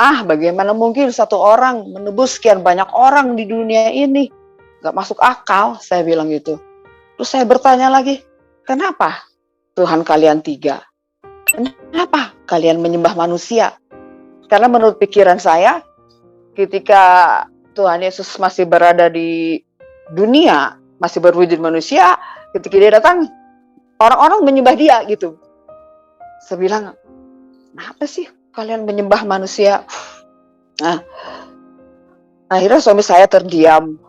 Bagaimana mungkin satu orang menebus sekian banyak orang di dunia ini? Gak masuk akal, saya bilang gitu. Terus saya bertanya lagi, kenapa Tuhan kalian tiga? Kenapa kalian menyembah manusia? Karena menurut pikiran saya, ketika Tuhan Yesus masih berada di dunia, masih berwujud manusia, ketika dia datang, orang-orang menyembah dia gitu. Saya bilang, kenapa sih kalian menyembah manusia? Nah, akhirnya suami saya terdiam.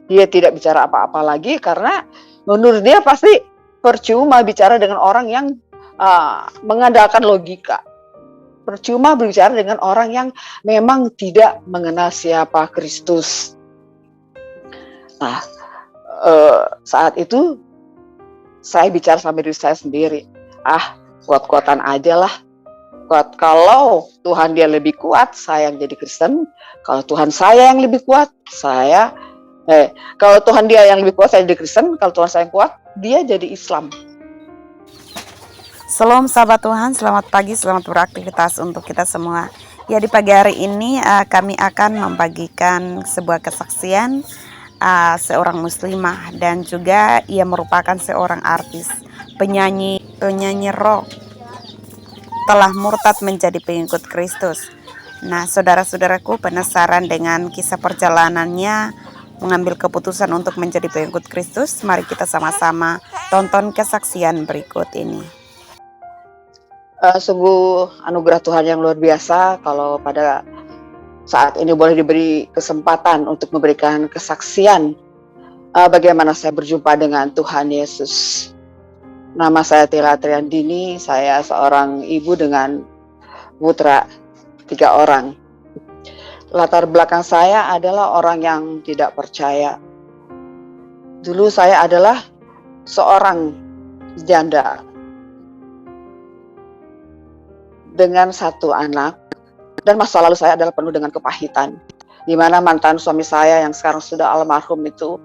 Dia tidak bicara apa-apa lagi karena menurut dia pasti percuma bicara dengan orang yang mengandalkan logika. Percuma berbicara dengan orang yang memang tidak mengenal siapa Kristus. Nah, saat itu saya bicara sama diri saya sendiri. Kuat-kuatan aja lah. Kalau Tuhan dia lebih kuat, saya yang jadi Kristen. Kalau Tuhan saya yang lebih kuat, kalau Tuhan dia yang lebih kuat, saya jadi Kristen. Kalau Tuhan saya yang kuat, dia jadi Islam. Salam sahabat Tuhan, selamat pagi, selamat beraktivitas untuk kita semua. Ya, di pagi hari ini kami akan membagikan sebuah kesaksian seorang muslimah, dan juga ia merupakan seorang artis, penyanyi rock, telah murtad menjadi pengikut Kristus. Nah, saudara-saudaraku, penasaran dengan kisah perjalanannya mengambil keputusan untuk menjadi pengikut Kristus? Mari kita sama-sama tonton kesaksian berikut ini. Sungguh anugerah Tuhan yang luar biasa kalau pada saat ini boleh diberi kesempatan untuk memberikan kesaksian bagaimana saya berjumpa dengan Tuhan Yesus. Nama saya Tila Triandini, saya seorang ibu dengan putra 3 orang. Latar belakang saya adalah orang yang tidak percaya. Dulu saya adalah seorang janda dengan 1 anak, dan masa lalu saya adalah penuh dengan kepahitan, di mana mantan suami saya yang sekarang sudah almarhum itu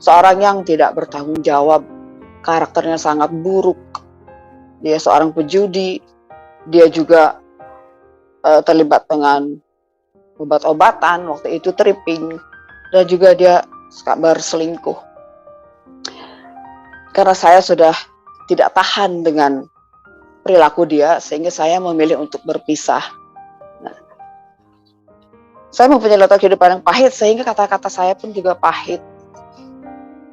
seorang yang tidak bertanggung jawab, karakternya sangat buruk. Dia seorang pejudi, dia juga terlibat dengan obat-obatan, waktu itu tripping, dan juga dia suka berselingkuh. Karena saya sudah tidak tahan dengan perilaku dia, sehingga saya memilih untuk berpisah. Saya mempunyai latar kehidupan yang pahit, sehingga kata-kata saya pun juga pahit.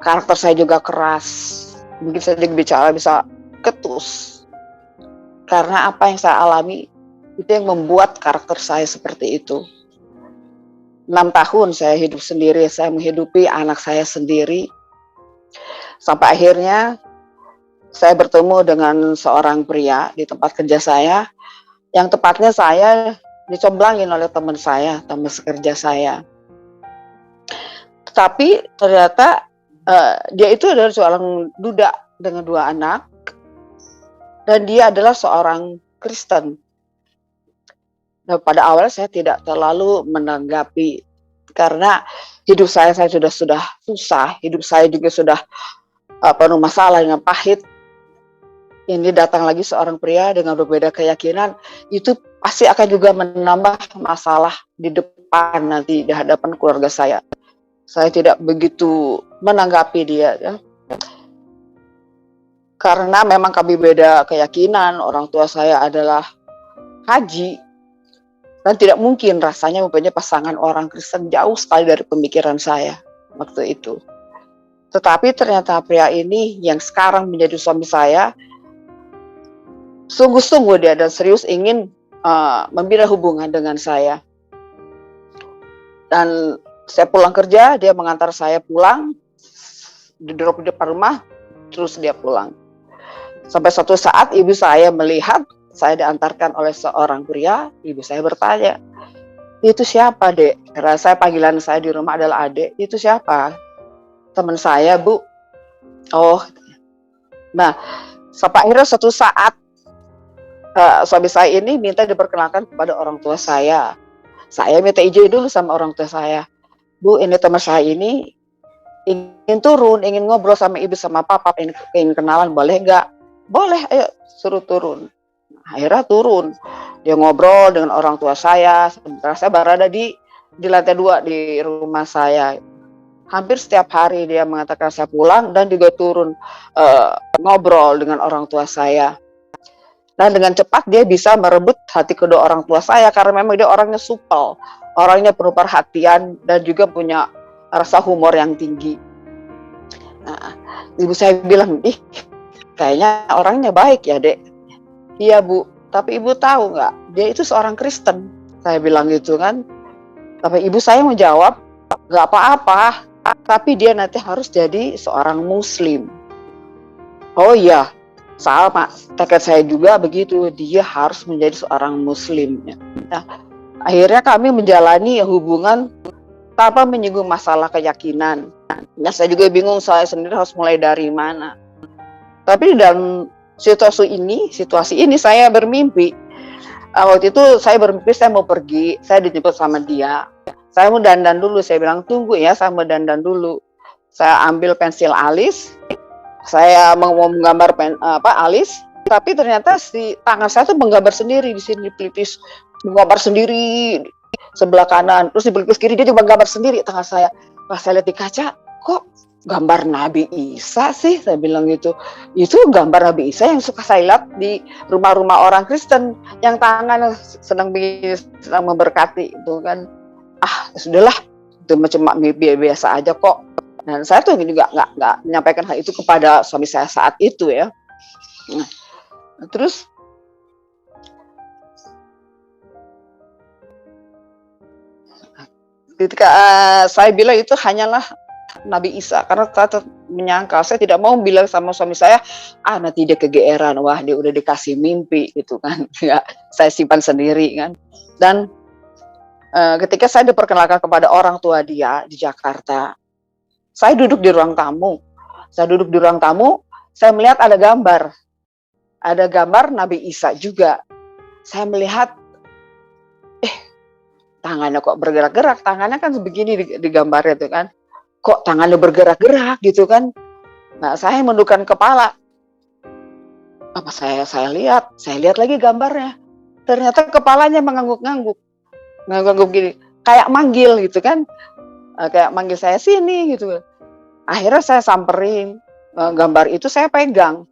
Karakter saya juga keras. Mungkin saya bicara bisa ketus. Karena apa yang saya alami, itu yang membuat karakter saya seperti itu. 6 tahun saya hidup sendiri, saya menghidupi anak saya sendiri. Sampai akhirnya saya bertemu dengan seorang pria di tempat kerja saya, yang tepatnya saya dicomblangin oleh teman sekerja saya. Tetapi ternyata dia itu adalah seorang duda dengan 2 anak, dan dia adalah seorang Kristen. Nah, pada awal saya tidak terlalu menanggapi, karena hidup saya sudah susah, hidup saya juga sudah penuh masalah dengan pahit. Ini datang lagi seorang pria dengan berbeda keyakinan, itu pasti akan juga menambah masalah di depan nanti di hadapan keluarga saya. Saya tidak begitu menanggapi dia, ya. Karena memang kami beda keyakinan, orang tua saya adalah haji, dan tidak mungkin rasanya mempunyai pasangan orang Kristen, jauh sekali dari pemikiran saya waktu itu. Tetapi ternyata pria ini yang sekarang menjadi suami saya, sungguh-sungguh dia dan serius ingin membina hubungan dengan saya. Dan saya pulang kerja, dia mengantar saya pulang, di drop di depan rumah, terus dia pulang. Sampai suatu saat ibu saya melihat saya diantarkan oleh seorang pria. Ibu saya bertanya, "Itu siapa, Dek?" Karena panggilan saya di rumah adalah Adek. "Itu siapa?" "Teman saya, Bu." "Oh." Nah, sampai akhirnya suatu saat suami saya ini minta diperkenalkan kepada orang tua saya. Saya minta izin dulu sama orang tua saya. "Bu, ini teman saya ini ingin turun, ingin ngobrol sama ibu sama papa, ingin kenalan, boleh nggak?" "Boleh, ayo suruh turun." Akhirnya turun, dia ngobrol dengan orang tua saya, sementara saya berada di lantai 2 di rumah saya. Hampir setiap hari dia mengatakan saya pulang dan juga turun ngobrol dengan orang tua saya. Dan dengan cepat dia bisa merebut hati kedua orang tua saya karena memang dia orangnya supel, orangnya penuh perhatian dan juga punya rasa humor yang tinggi. Nah, ibu saya bilang, ih kayaknya orangnya baik ya dek. Iya bu, tapi ibu tahu nggak, dia itu seorang Kristen. Saya bilang gitu kan. Tapi ibu saya menjawab, nggak apa-apa, tapi dia nanti harus jadi seorang Muslim. Oh iya, sama, tekad saya juga begitu, dia harus menjadi seorang Muslim. Nah, akhirnya kami menjalani hubungan tanpa menyinggung masalah keyakinan. Nah, saya juga bingung saya sendiri harus mulai dari mana. Tapi dalam situasi ini saya bermimpi. Waktu itu saya bermimpi saya mau pergi, saya dijemput sama dia. Saya mau dandan dulu, saya bilang tunggu ya, saya mau dandan dulu. Saya ambil pensil alis, saya mau menggambar alis, tapi ternyata si tangan saya tuh menggambar sendiri di sini pelipis, menggambar sendiri sebelah kanan, terus di pelipis kiri dia juga menggambar sendiri tangan saya. Pas saya lihat di kaca, kok gambar Nabi Isa sih, saya bilang gitu. Itu gambar Nabi Isa yang suka saya lihat di rumah-rumah orang Kristen yang tangan sedang memberkati itu kan. Sudahlah, itu cuma biasa aja kok. Dan saya tuh juga nggak menyampaikan hal itu kepada suami saya saat itu ya. Nah, terus ketika saya bilang itu hanyalah Nabi Isa, karena saya menyangka, saya tidak mau bilang sama suami saya, nanti dia kegeeran, wah dia udah dikasih mimpi gitu kan. Ya, saya simpan sendiri kan. Dan ketika saya diperkenalkan kepada orang tua dia di Jakarta, saya duduk di ruang tamu. Saya melihat ada gambar Nabi Isa juga. Saya melihat, tangannya kok bergerak-gerak, tangannya kan begini di gambarnya itu kan. Kok tangannya bergerak-gerak gitu kan. Nah, saya menundukkan kepala. Apa saya lihat lagi gambarnya. Ternyata kepalanya mengangguk-angguk gini, kayak manggil gitu kan. Kayak manggil saya sini gitu. Akhirnya saya samperin, gambar itu saya pegang.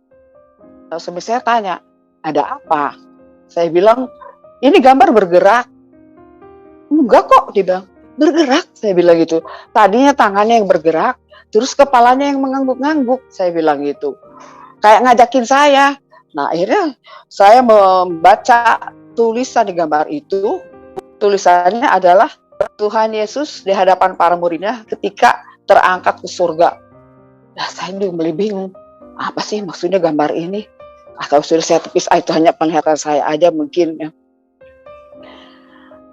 Suami saya tanya, ada apa? Saya bilang, ini gambar bergerak. Enggak kok, dia bilang, bergerak. Saya bilang gitu. Tadinya tangannya yang bergerak, terus kepalanya yang mengangguk-angguk. Saya bilang gitu. Kayak ngajakin saya. Nah, akhirnya saya membaca tulisan di gambar itu. Tulisannya adalah Tuhan Yesus di hadapan para muridnya ketika terangkat ke surga. Nah, saya mulai bingung. Apa sih maksudnya gambar ini? Atau sudah saya tepis, itu hanya penglihatan saya aja mungkin ya.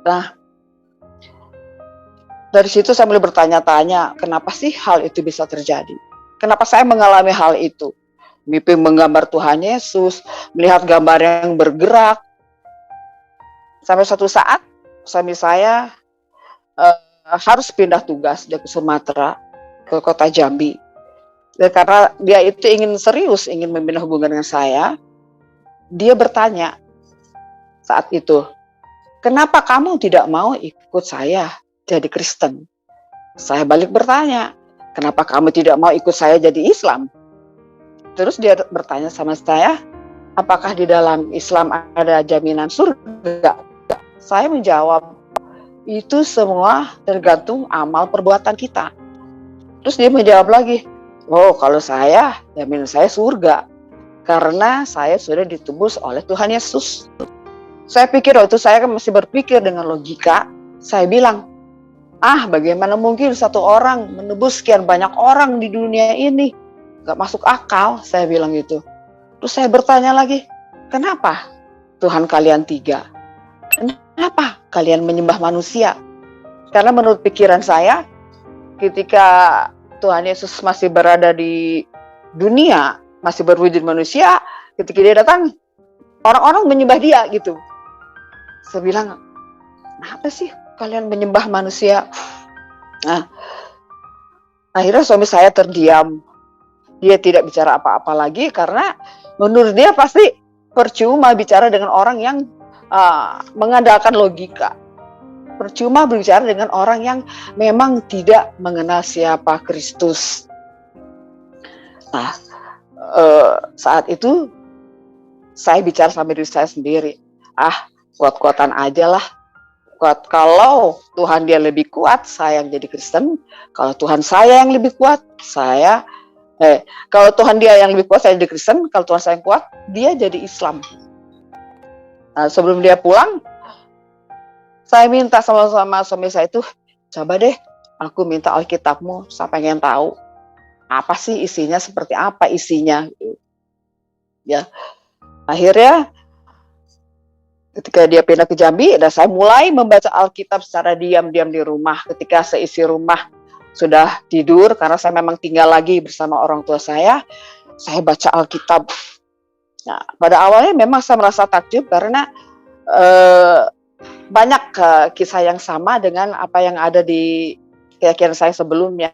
Nah, dari situ saya mulai bertanya-tanya, kenapa sih hal itu bisa terjadi? Kenapa saya mengalami hal itu? Mimpi menggambar Tuhan Yesus, melihat gambar yang bergerak. Sampai suatu saat, suami saya harus pindah tugas dia ke Sumatera, ke kota Jambi. Dan karena dia itu ingin serius, ingin membina hubungan dengan saya, dia bertanya saat itu, kenapa kamu tidak mau ikut saya jadi Kristen? Saya balik bertanya, kenapa kamu tidak mau ikut saya jadi Islam? Terus dia bertanya sama saya, apakah di dalam Islam ada jaminan surga? Saya menjawab, itu semua tergantung amal perbuatan kita. Terus dia menjawab lagi, kalau saya, jaminan saya surga. Karena saya sudah ditebus oleh Tuhan Yesus. Saya pikir waktu saya kan masih berpikir dengan logika, saya bilang, bagaimana mungkin satu orang menebus sekian banyak orang di dunia ini? Gak masuk akal, saya bilang gitu. Terus saya bertanya lagi, kenapa Tuhan kalian 3? Kenapa kalian menyembah manusia? Karena menurut pikiran saya, ketika Tuhan Yesus masih berada di dunia, masih berwujud manusia, ketika dia datang, orang-orang menyembah dia gitu. Saya bilang, kenapa sih kalian menyembah manusia? Nah, akhirnya suami saya terdiam. Dia tidak bicara apa-apa lagi karena menurut dia pasti percuma bicara dengan orang yang mengandalkan logika. Percuma berbicara dengan orang yang memang tidak mengenal siapa Kristus. Nah, saat itu saya bicara sama diri saya sendiri. Kuat-kuatan aja lah. Kuat, kalau Tuhan dia lebih kuat, saya yang jadi Kristen. Kalau Tuhan saya yang lebih kuat, kalau Tuhan dia yang lebih kuat, saya jadi Kristen. Kalau Tuhan saya yang kuat, dia jadi Islam. Nah, sebelum dia pulang, saya minta sama suami saya itu, coba deh, aku minta Alkitabmu, saya pengen tahu apa sih isinya, seperti apa isinya. Ya, akhirnya ketika dia pindah ke Jambi, dan saya mulai membaca Alkitab secara diam-diam di rumah. Ketika seisi rumah sudah tidur, karena saya memang tinggal lagi bersama orang tua saya baca Alkitab. Nah, pada awalnya memang saya merasa takjub karena banyak kisah yang sama dengan apa yang ada di keyakinan saya sebelumnya.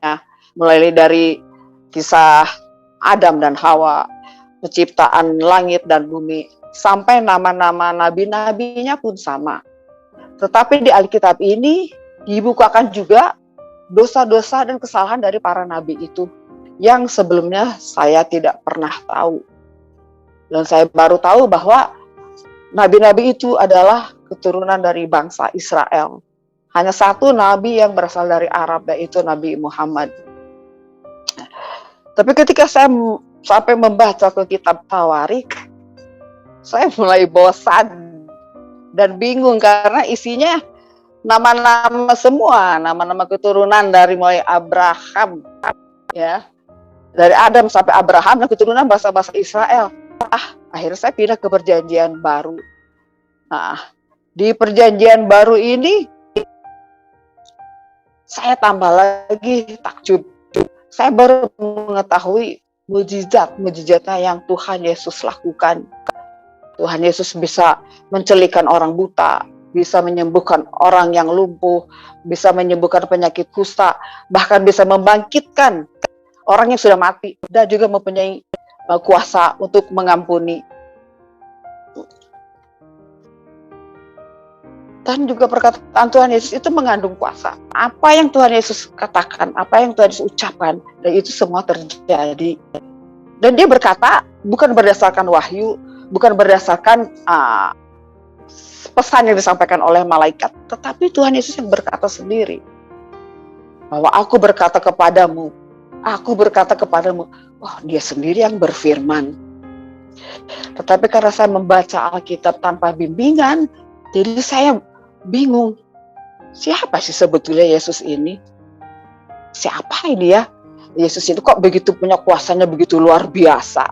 Mulai dari kisah Adam dan Hawa, penciptaan langit dan bumi, sampai nama-nama nabi-nabinya pun sama. Tetapi di Alkitab ini dibukakan juga dosa-dosa dan kesalahan dari para nabi itu yang sebelumnya saya tidak pernah tahu. Dan saya baru tahu bahwa nabi-nabi itu adalah keturunan dari bangsa Israel. Hanya satu nabi yang berasal dari Arab, yaitu Nabi Muhammad. Tapi ketika saya sampai membaca ke kitab Tawarik, saya mulai bosan dan bingung karena isinya nama-nama semua, nama-nama keturunan dari mulai Abraham, ya, dari Adam sampai Abraham, dan keturunan bangsa-bangsa Israel. Akhirnya saya pindah ke Perjanjian Baru. Nah, di Perjanjian Baru ini saya tambah lagi takjub. Saya baru mengetahui mujizat-mujizatnya yang Tuhan Yesus lakukan. Tuhan Yesus bisa mencelikan orang buta, bisa menyembuhkan orang yang lumpuh, bisa menyembuhkan penyakit kusta, bahkan bisa membangkitkan orang yang sudah mati, dan juga mempunyai kuasa untuk mengampuni. Dan juga perkataan Tuhan Yesus itu mengandung kuasa. Apa yang Tuhan Yesus katakan, apa yang Tuhan Yesus ucapkan, dan itu semua terjadi. Dan dia berkata bukan berdasarkan wahyu, bukan berdasarkan pesan yang disampaikan oleh malaikat, tetapi Tuhan Yesus yang berkata sendiri. Bahwa aku berkata kepadamu, oh, dia sendiri yang berfirman. Tetapi karena saya membaca Alkitab tanpa bimbingan, jadi saya bingung. Siapa sih sebetulnya Yesus ini? Siapa ini ya? Yesus itu kok begitu punya kuasanya, begitu luar biasa.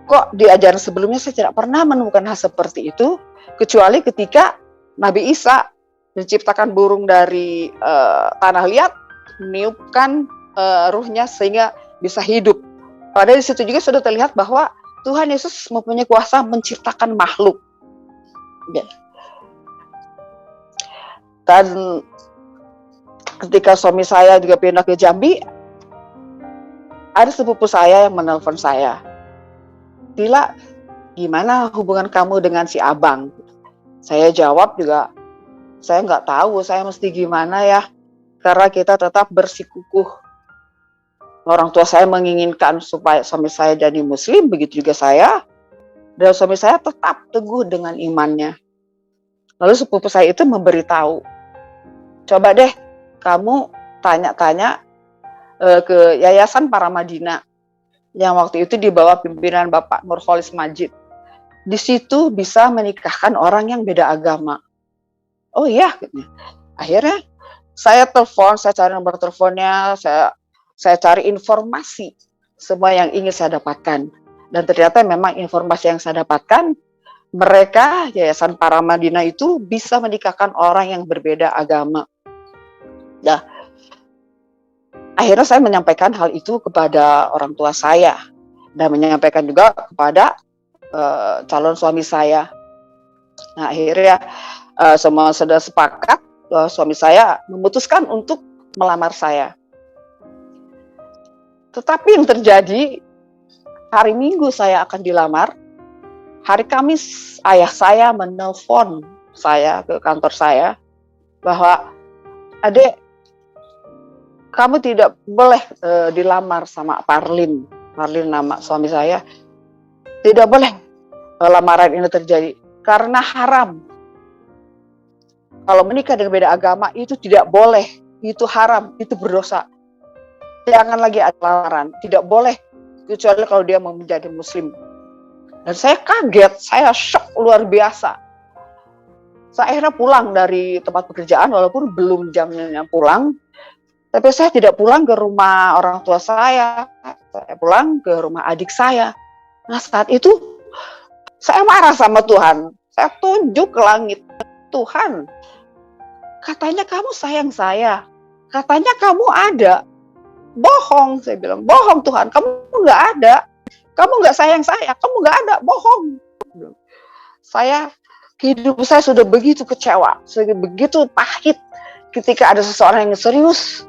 Kok di ajaran sebelumnya saya tidak pernah menemukan hal seperti itu, kecuali ketika Nabi Isa menciptakan burung dari tanah liat, meniupkan ruhnya sehingga bisa hidup. Padahal di situ juga sudah terlihat bahwa Tuhan Yesus mempunyai kuasa menciptakan makhluk. Ya. Dan ketika suami saya juga pindah ke Jambi, ada sepupu saya yang menelpon saya. Tila, gimana hubungan kamu dengan si abang? Saya jawab juga, saya nggak tahu, saya mesti gimana ya. Karena kita tetap bersikukuh. Orang tua saya menginginkan supaya suami saya jadi muslim, begitu juga saya. Dan suami saya tetap teguh dengan imannya. Lalu sepupu saya itu memberitahu, coba deh kamu tanya-tanya ke Yayasan Paramadina yang waktu itu di bawah pimpinan Bapak Nurholis Majid. Di situ bisa menikahkan orang yang beda agama. Oh iya, akhirnya saya telepon, saya cari nomor teleponnya, saya cari informasi semua yang ingin saya dapatkan. Dan ternyata memang informasi yang saya dapatkan, mereka Yayasan Paramadina itu bisa menikahkan orang yang berbeda agama. Nah, akhirnya saya menyampaikan hal itu kepada orang tua saya dan menyampaikan juga kepada calon suami saya. Nah, akhirnya semua sudah sepakat, suami saya memutuskan untuk melamar saya. Tetapi yang terjadi, hari Minggu saya akan dilamar, Hari Kamis ayah saya menelpon saya ke kantor saya bahwa, "Adek, kamu tidak boleh dilamar sama Parlin." Parlin nama suami saya. "Tidak boleh lamaran ini terjadi karena haram. Kalau menikah dengan beda agama itu tidak boleh, itu haram, itu berdosa. Jangan lagi ada lamaran, tidak boleh kecuali kalau dia mau menjadi muslim." Dan saya kaget, saya shock luar biasa. Saya akhirnya pulang dari tempat pekerjaan walaupun belum jamnya pulang. Tapi saya tidak pulang ke rumah orang tua saya pulang ke rumah adik saya. Nah saat itu saya marah sama Tuhan. Saya tunjuk ke langit, "Tuhan, katanya kamu sayang saya, katanya kamu ada." "Bohong," saya bilang, "bohong Tuhan, kamu nggak ada, kamu nggak sayang saya, kamu nggak ada, bohong." Hidup saya sudah begitu kecewa, sudah begitu pahit ketika ada seseorang yang serius,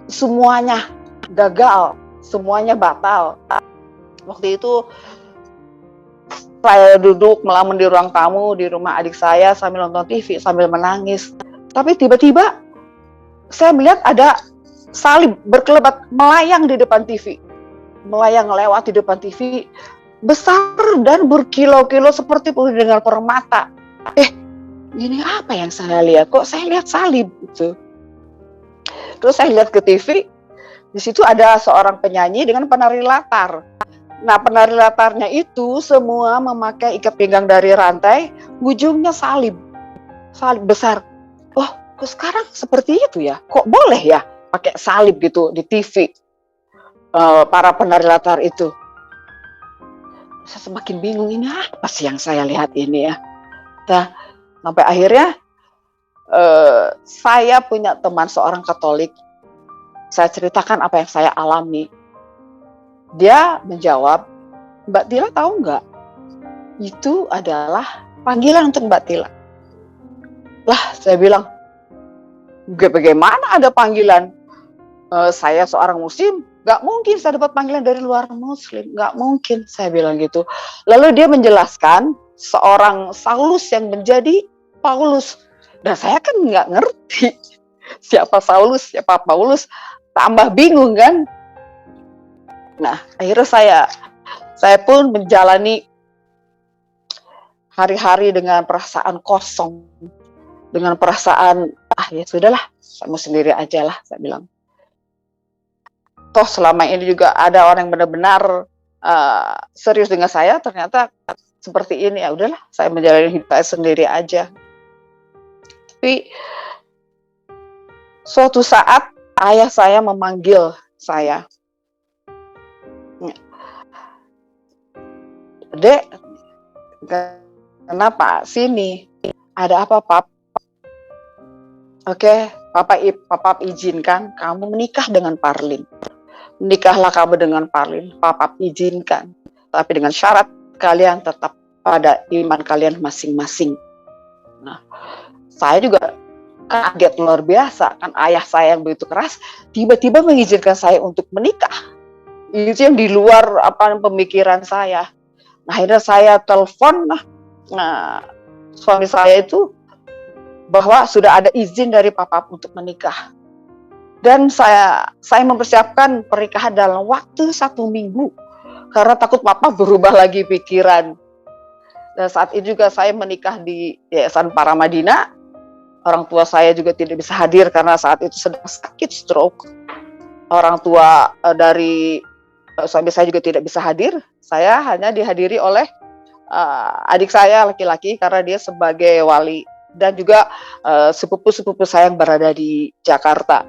semuanya gagal, semuanya batal. Waktu itu saya duduk melamun di ruang tamu di rumah adik saya sambil nonton TV, sambil menangis. Tapi tiba-tiba saya melihat ada salib berkelebat melayang di depan TV. Melayang lewat di depan TV, besar dan berkilo-kilo seperti penuh dengan permata. Ini apa yang saya lihat? Kok saya lihat salib gitu. Terus saya lihat ke TV, di situ ada seorang penyanyi dengan penari latar. Nah, penari latarnya itu semua memakai ikat pinggang dari rantai, ujungnya salib. Salib besar. Oh, kok sekarang seperti itu ya? Kok boleh ya pakai salib gitu di TV? Para penari latar itu. Saya semakin bingung, ini apa sih yang saya lihat ini ya. Nah, sampai akhirnya saya punya teman seorang Katolik. Saya ceritakan apa yang saya alami. Dia menjawab, "Mbak Tila tahu nggak? Itu adalah panggilan untuk Mbak Tila." Lah, saya bilang, "Bagaimana ada panggilan? Saya seorang muslim, nggak mungkin saya dapat panggilan dari luar muslim, nggak mungkin," saya bilang gitu. Lalu dia menjelaskan seorang Saulus yang menjadi Paulus, dan saya kan nggak ngerti siapa Saulus, siapa Paulus, tambah bingung kan. Nah, akhirnya saya pun menjalani hari-hari dengan perasaan kosong, dengan perasaan ya sudahlah, saya mau sendiri aja lah, saya bilang. Toh selama ini juga ada orang yang benar-benar serius dengan saya, ternyata seperti ini, ya udahlah, saya menjalani hidup saya sendiri aja. Tapi suatu saat ayah saya memanggil saya, "Dek, kenapa sini? Ada apa, Pap?" "Oke, Papa izinkan kamu menikah dengan Parlin. Menikahlah kamu dengan Parlin, Papa izinkan. Tapi dengan syarat kalian tetap pada iman kalian masing-masing." Nah, saya juga kaget luar biasa, kan ayah saya yang begitu keras, tiba-tiba mengizinkan saya untuk menikah. Itu yang di luar pemikiran saya. Nah, akhirnya saya telepon suami saya itu bahwa sudah ada izin dari Papa untuk menikah. Dan saya mempersiapkan pernikahan dalam waktu 1 minggu karena takut Papa berubah lagi pikiran. Dan saat itu juga saya menikah di Yayasan Paramadina. Orang tua saya juga tidak bisa hadir karena saat itu sedang sakit stroke. Orang tua dari suami saya juga tidak bisa hadir. Saya hanya dihadiri oleh adik saya laki-laki karena dia sebagai wali, dan juga sepupu-sepupu saya yang berada di Jakarta.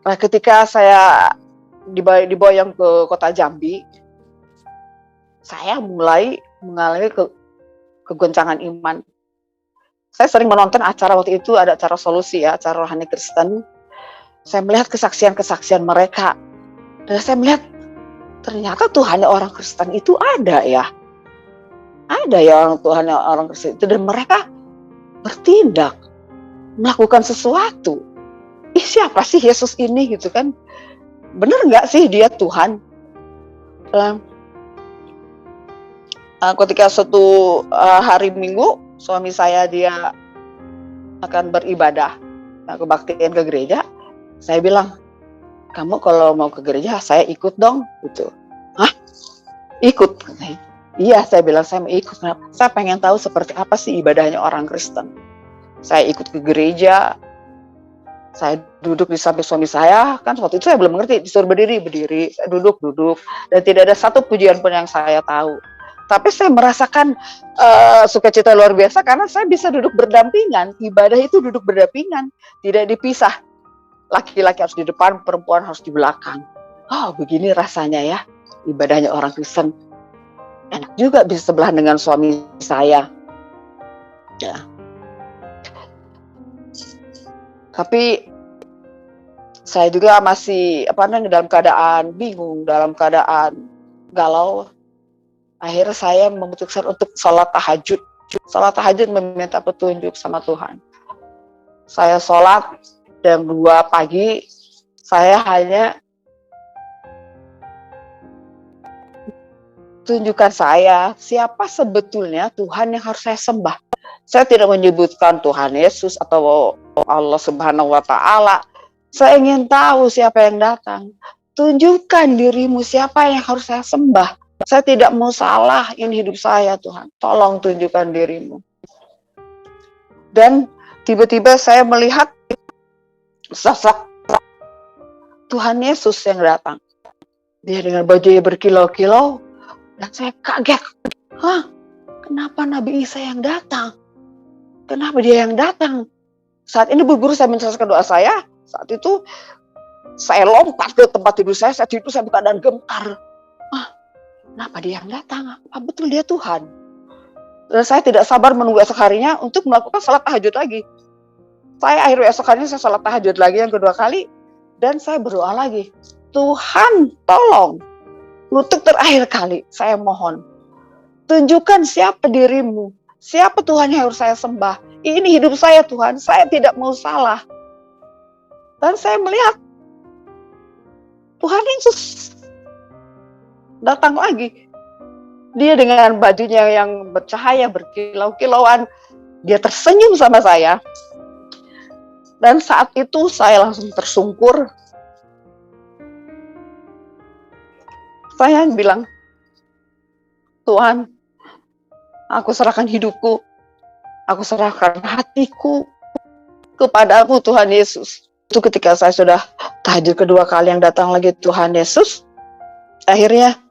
Nah, ketika saya diboyong ke kota Jambi, saya mulai mengalami kegoncangan iman. Saya sering menonton acara waktu itu, ada acara Solusi ya, acara rohani Kristen. Saya melihat kesaksian-kesaksian mereka. Dan saya melihat ternyata Tuhannya orang Kristen itu ada ya. Ada ya Tuhannya orang Kristen itu, dan mereka bertindak, melakukan sesuatu. Siapa sih Yesus ini gitu kan? Bener nggak sih dia Tuhan? Dan, ketika suatu hari Minggu, suami saya dia akan beribadah, kebaktian ke gereja. Saya bilang, kamu kalau mau ke gereja, saya ikut dong, gitu. Hah? Ikut? Iya, saya bilang saya mau ikut. Kenapa? Saya pengen tahu seperti apa sih ibadahnya orang Kristen. Saya ikut ke gereja, saya duduk di samping suami saya, kan waktu itu saya belum mengerti, disuruh berdiri, saya duduk, dan tidak ada satu pujian pun yang saya tahu. Tapi saya merasakan sukacita luar biasa karena saya bisa duduk berdampingan. Ibadah itu duduk berdampingan, tidak dipisah. Laki-laki harus di depan, perempuan harus di belakang. Oh, begini rasanya ya, ibadahnya orang Kristen. Enak juga bisa sebelah dengan suami saya. Ya. Tapi saya juga masih dalam keadaan bingung, dalam keadaan galau. Akhirnya saya memutuskan untuk sholat tahajud. Sholat tahajud meminta petunjuk sama Tuhan. Saya sholat jam 2 pagi, saya hanya tunjukkan saya siapa sebetulnya Tuhan yang harus saya sembah. Saya tidak menyebutkan Tuhan Yesus atau Allah Subhanahu wa Ta'ala. Saya ingin tahu siapa yang datang. Tunjukkan dirimu siapa yang harus saya sembah. Saya tidak mau salah ini hidup saya, Tuhan. Tolong tunjukkan dirimu. Dan tiba-tiba saya melihat sosok Tuhan Yesus yang datang. Dia dengan bajunya berkilau-kilau. Dan saya kaget. Hah? Kenapa Nabi Isa yang datang? Kenapa dia yang datang? Saat ini buru-buru saya menyelesaikan doa saya. Saat itu saya lompat ke tempat tidur saya tidur saya keadaan gemetar. Kenapa dia yang datang? Apa betul dia Tuhan? Dan saya tidak sabar menunggu esok harinya untuk melakukan salat tahajud lagi. Saya akhirnya esok harinya saya salat tahajud lagi yang kedua kali. Dan saya berdoa lagi. Tuhan tolong. Untuk terakhir kali saya mohon. Tunjukkan siapa dirimu. Siapa Tuhan yang harus saya sembah. Ini hidup saya Tuhan. Saya tidak mau salah. Dan saya melihat Tuhan Yesus datang lagi. Dia dengan bajunya yang bercahaya, berkilau-kilauan. Dia tersenyum sama saya. Dan saat itu saya langsung tersungkur. Saya bilang, Tuhan, aku serahkan hidupku. Aku serahkan hatiku kepadamu Tuhan Yesus. Itu ketika saya sudah tahajud kedua kali yang datang lagi Tuhan Yesus. Akhirnya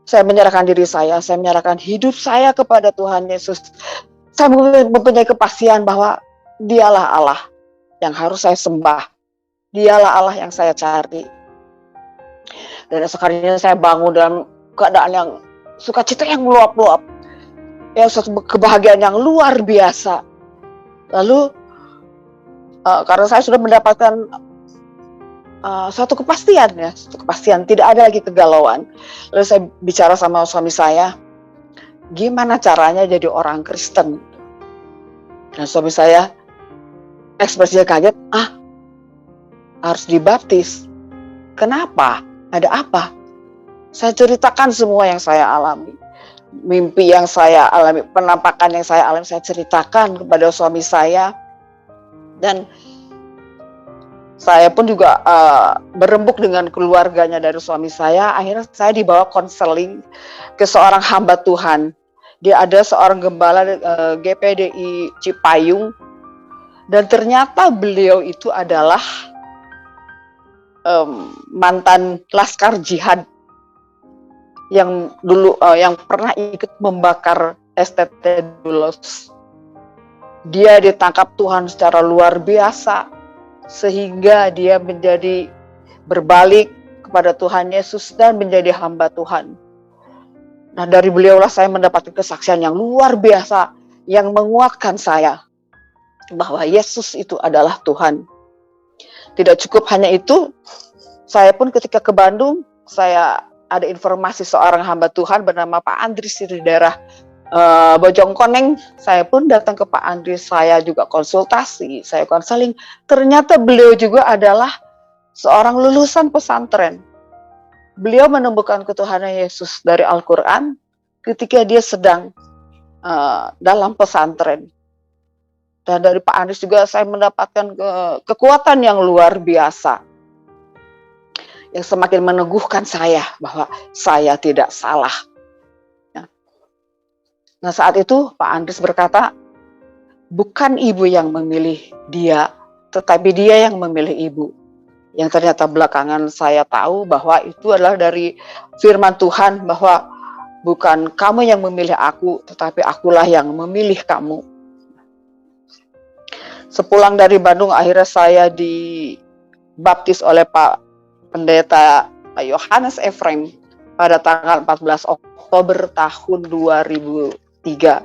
saya menyerahkan diri saya menyerahkan hidup saya kepada Tuhan Yesus. Saya mempunyai kepastian bahwa Dialah Allah yang harus saya sembah. Dialah Allah yang saya cari. Dan esok harinya saya bangun dalam keadaan yang sukacita yang meluap-luap. Ya, suatu kebahagiaan yang luar biasa. Lalu karena saya sudah mendapatkan suatu kepastian, tidak ada lagi kegalauan. Lalu saya bicara sama suami saya, gimana caranya jadi orang Kristen? Dan suami saya ekspresinya kaget, harus dibaptis. Kenapa? Ada apa? Saya ceritakan semua yang saya alami. Mimpi yang saya alami, penampakan yang saya alami, saya ceritakan kepada suami saya. Dan saya pun juga berembuk dengan keluarganya dari suami saya. Akhirnya saya dibawa konseling ke seorang hamba Tuhan. Dia ada seorang gembala GPDI Cipayung. Dan ternyata beliau itu adalah mantan laskar jihad yang dulu yang pernah ikut membakar STT Dulos. Dia ditangkap Tuhan secara luar biasa sehingga dia menjadi berbalik kepada Tuhan Yesus dan menjadi hamba Tuhan. Nah, dari beliaulah saya mendapatkan kesaksian yang luar biasa yang menguatkan saya bahwa Yesus itu adalah Tuhan. Tidak cukup hanya itu, saya pun ketika ke Bandung, saya ada informasi seorang hamba Tuhan bernama Pak Andris di daerah Bojongkoneng. Saya pun datang ke Pak Andris, saya juga konsultasi, saya konseling. Ternyata beliau juga adalah seorang lulusan pesantren. beliau menemukan ketuhanan Yesus dari Al-Quran ketika dia sedang dalam pesantren. Dan dari Pak Andries juga saya mendapatkan kekuatan yang luar biasa, yang semakin meneguhkan saya bahwa saya tidak salah. Nah, saat itu Pak Andries berkata, bukan ibu yang memilih dia, tetapi dia yang memilih ibu. Yang ternyata belakangan saya tahu bahwa itu adalah dari firman Tuhan, bahwa bukan kamu yang memilih aku, tetapi akulah yang memilih kamu. Sepulang dari Bandung, akhirnya saya dibaptis oleh Pak Pendeta Yohanes Efrem pada tanggal 14 Oktober tahun 2003.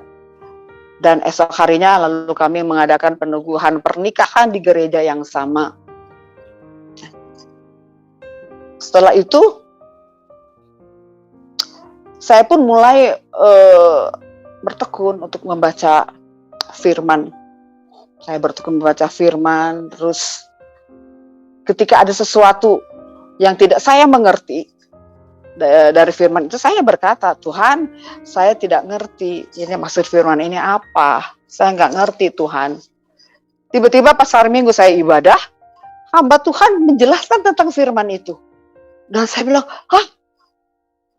Dan esok harinya lalu kami mengadakan peneguhan pernikahan di gereja yang sama. Setelah itu, saya pun mulai bertekun untuk membaca firman. Saya bertekun membaca firman, terus ketika ada sesuatu yang tidak saya mengerti dari firman itu, saya berkata, Tuhan, saya tidak ngerti, ini maksud firman ini apa? Saya nggak ngerti, Tuhan. Tiba-tiba pas hari Minggu saya ibadah, hamba Tuhan menjelaskan tentang firman itu. Dan saya bilang, hah?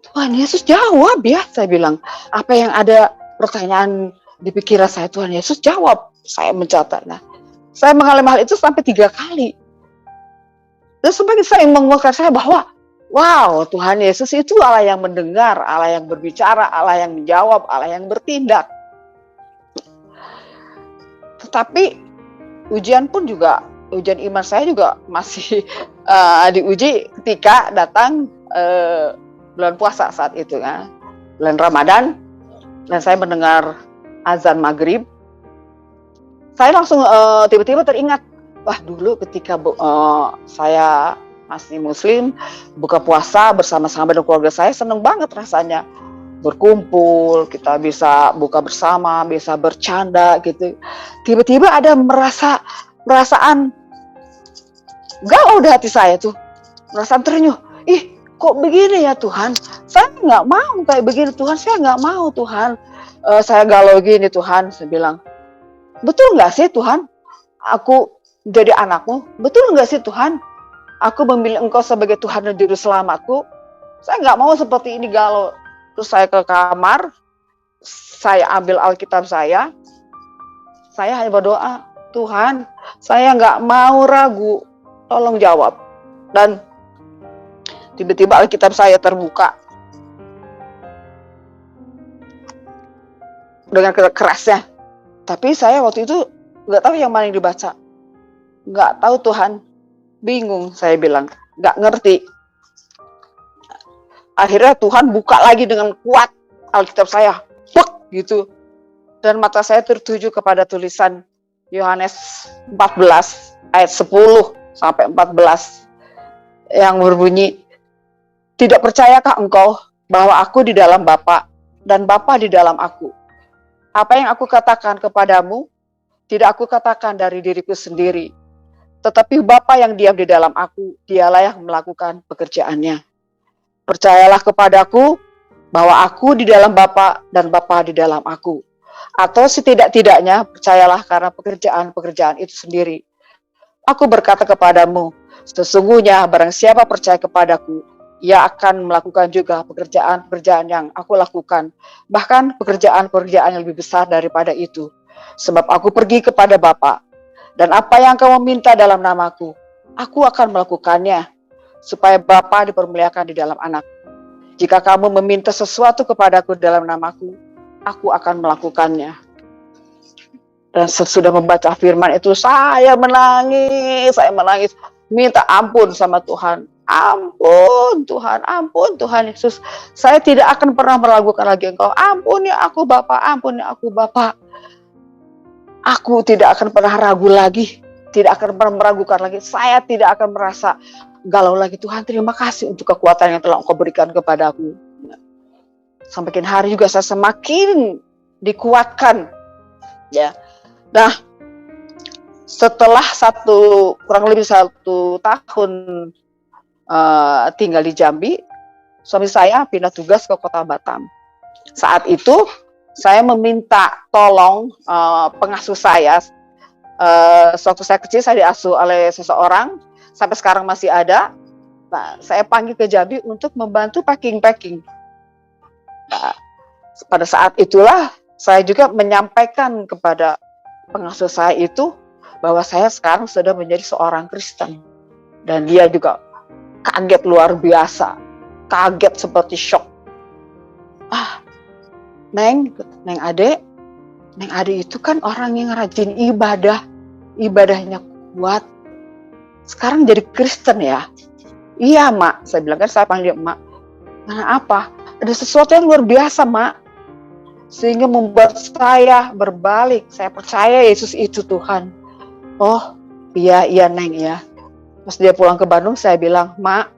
Tuhan Yesus jawab ya, saya bilang. Apa yang ada pertanyaan di pikiran saya, Tuhan Yesus jawab. Saya mencatat. Nah, saya mengalami hal itu sampai 3 kali. Dan semakin saya menguatkan saya bahwa, wow, Tuhan Yesus itu Allah yang mendengar, Allah yang berbicara, Allah yang menjawab, Allah yang bertindak. Tetapi ujian pun juga, ujian iman saya juga masih diuji ketika datang bulan puasa saat itu, ya, bulan Ramadan, dan saya mendengar azan maghrib. Saya langsung tiba-tiba teringat, wah dulu ketika saya masih Muslim, buka puasa bersama-sama dengan keluarga saya, seneng banget rasanya. Berkumpul, kita bisa buka bersama, bisa bercanda gitu. Tiba-tiba ada perasaan galau di hati saya tuh. Perasaan terenyuh. Ih, kok begini ya Tuhan? Saya nggak mau kayak begini Tuhan, saya nggak mau Tuhan. Saya galau gini Tuhan, saya bilang. Betul nggak sih Tuhan, aku jadi anakmu? Betul nggak sih Tuhan, aku memilih Engkau sebagai Tuhan dan Juru Selamatku? Saya nggak mau seperti ini galau. Terus saya ke kamar, saya ambil Alkitab saya hanya berdoa, Tuhan, saya nggak mau ragu, tolong jawab. Dan tiba-tiba Alkitab saya terbuka dengan kerasnya. Tapi saya waktu itu nggak tahu yang mana yang dibaca. Nggak tahu Tuhan, bingung saya bilang, nggak ngerti. Akhirnya Tuhan buka lagi dengan kuat Alkitab saya, bek gitu. Dan mata saya tertuju kepada tulisan Yohanes 14 ayat 10 sampai 14 yang berbunyi, tidak percayakah engkau bahwa aku di dalam Bapa dan Bapa di dalam aku? Apa yang aku katakan kepadamu, tidak aku katakan dari diriku sendiri. Tetapi Bapa yang diam di dalam aku, dialah yang melakukan pekerjaannya. Percayalah kepadaku bahwa aku di dalam Bapa dan Bapa di dalam aku. Atau setidak-tidaknya percayalah karena pekerjaan-pekerjaan itu sendiri. Aku berkata kepadamu, sesungguhnya barang siapa percaya kepadaku, ia akan melakukan juga pekerjaan-pekerjaan yang aku lakukan. Bahkan pekerjaan-pekerjaan yang lebih besar daripada itu. Sebab aku pergi kepada Bapa. Dan apa yang kamu minta dalam namaku, aku akan melakukannya. Supaya Bapa dipermuliakan di dalam anak. Jika kamu meminta sesuatu kepadaku dalam namaku, aku akan melakukannya. Dan sesudah membaca firman itu, saya menangis. Minta ampun sama Tuhan. Ampun Tuhan Yesus. Saya tidak akan pernah meragukan lagi Engkau. Ampuni aku Bapa, ampuni aku Bapa. Aku tidak akan pernah ragu lagi. Tidak akan pernah meragukan lagi. Saya tidak akan merasa galau lagi. Tuhan, terima kasih untuk kekuatan yang telah Engkau berikan kepadaku. Semakin hari juga saya semakin dikuatkan. Ya. Nah, setelah kurang lebih 1 tahun tinggal di Jambi, suami saya pindah tugas ke kota Batam. Saat itu saya meminta tolong pengasuh saya. Sewaktu saya kecil saya diasuh oleh seseorang, sampai sekarang masih ada. Nah, saya panggil ke Jambi untuk membantu packing. Nah, pada saat itulah saya juga menyampaikan kepada pengasuh saya itu bahwa saya sekarang sudah menjadi seorang Kristen. Dan dia juga kaget luar biasa, kaget seperti shock. Neng Ade itu kan orang yang rajin ibadah, ibadahnya kuat. Sekarang jadi Kristen ya? Iya, Mak. Saya bilang, kan saya panggil Mak. Karena apa? Ada sesuatu yang luar biasa, Mak. Sehingga membuat saya berbalik. Saya percaya Yesus itu Tuhan. Oh, iya Neng ya. Pas dia pulang ke Bandung, saya bilang, Mak,